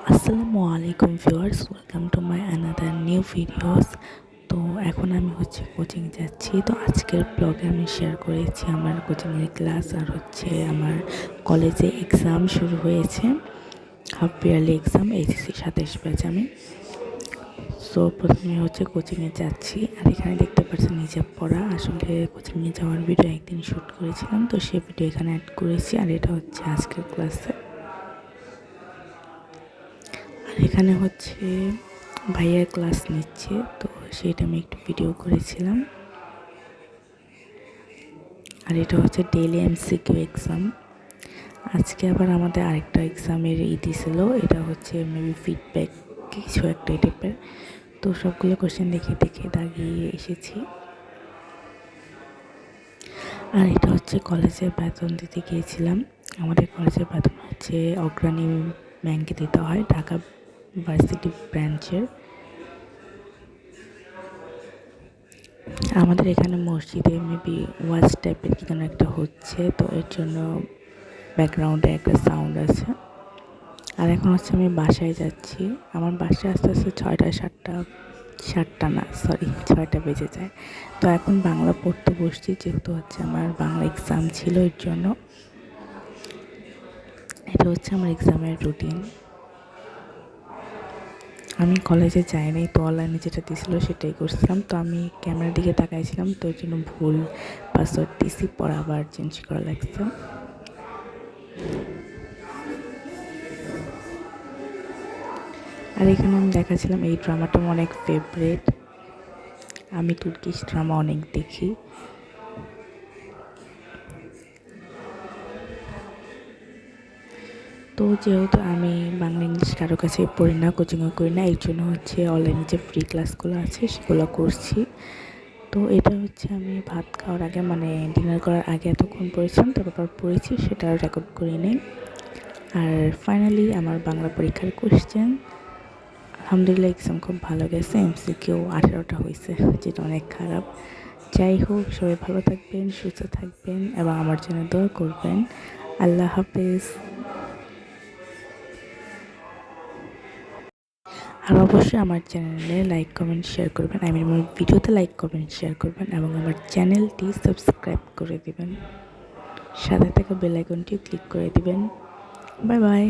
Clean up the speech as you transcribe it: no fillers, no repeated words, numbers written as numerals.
আসসালামু আলাইকুম viewers, welcome to my another new videos. তো এখন আমি কোচিং যাচ্ছি। তো আজকের ব্লগে আমি শেয়ার করেছি আমার কোচিংয়ের ক্লাস, আর আমার কলেজে এক্সাম শুরু হয়েছে, half yearly exam HSC 27 batch আমি। সো প্রথমে কোচিংয়ে যাচ্ছি, আর এখানে দেখতে পাচ্ছেন নিজে পড়া। আসলে কোচিংয়ে যাওয়ার ভিডিও একদিন শ্যুট করেছিলাম, তো সেই ভিডিও এখানে অ্যাড করেছি, আর এটা আজকের ক্লাসে। আর এখানে ভাইয়ার ক্লাস নিচ্ছে, তো সেটা আমি একটু ভিডিও করেছিলাম। আর এটা ডেইলি এমসিকিউ এক্সাম। আজকে আবার আমাদের আরেকটা এক্সামের দিছিল, এটা মেবি ফিডব্যাক কিছু একটা টাইপের। তো সবগুলো কোশ্চেন দেখে দেখে দাগিয়ে এসেছি। আর এটা কলেজের বেতন দিতে গিয়েছিলাম। আমাদের কলেজের বেতন অগ্রণী ব্যাংকে দিতে হয়, ঢাকা ভার্সিটি ব্রাঞ্চের। আমাদের এখানে মসজিদে মেবি ওয়াজ টাইপের কি যেন একটা হচ্ছে, তো এর জন্য ব্যাকগ্রাউন্ডে একটা সাউন্ড আছে। আর এখন আমি বাসায় যাচ্ছি। আমার বাসায় আস্তে আস্তে 6টা বেজে যায়। তো এখন বাংলা পড়তে বসছি, যেহেতু আমার বাংলা এক্সাম ছিল, এর জন্য। এটা আমার এক্সামের রুটিন। আমি কলেজে যাই নাই, তো অনলাইনে যেটা দিয়েছিল সেটাই করছিলাম। তো আমি ক্যামেরার দিকে তাকাইছিলাম, তো এর জন্য ভুল পাসওয়ার্ড দিছি, পর আবার চেঞ্জ করা লাগছে। আর এখানে আমি দেখাছিলাম এই ড্রামাটা অনেক ফেভারিট। আমি তুর্কিশ ড্রামা অনেক দেখি। তো যেহেতু আমি বাংলা ইংলিশ কারো কাছে পড়ি না, কোচিংও করি না, এর জন্য অনলাইনে যে ফ্রি ক্লাসগুলো আছে সেগুলো করছি। তো এটা আমি ভাত খাওয়ার আগে, মানে ডিনার করার আগে এতক্ষণ পড়েছিলাম, তারপর পড়েছি, সেটা রেকর্ড করে নেই। আর ফাইনালি আমার বাংলা পরীক্ষার কোশ্চেন, আলহামদুলিল্লাহ এক্সাম খুব ভালো গেছে। এমসিকিউ 18টা হয়েছে, যেটা অনেক খারাপ। যাই হোক, সবাই ভালো থাকবেন, সুস্থ থাকবেন, এবং আমার জন্য দোয়া করবেন। আল্লাহ হাফেজ। আর অবশ্যই আমার চ্যানেলে লাইক কমেন্ট শেয়ার করবেন, আমার ভিডিওতে লাইক কমেন্ট শেয়ার করবেন, এবং আমার চ্যানেলটি সাবস্ক্রাইব করে দিবেন। সাথে থাকা বেল আইকনটি ক্লিক করে দিবেন। Bye bye.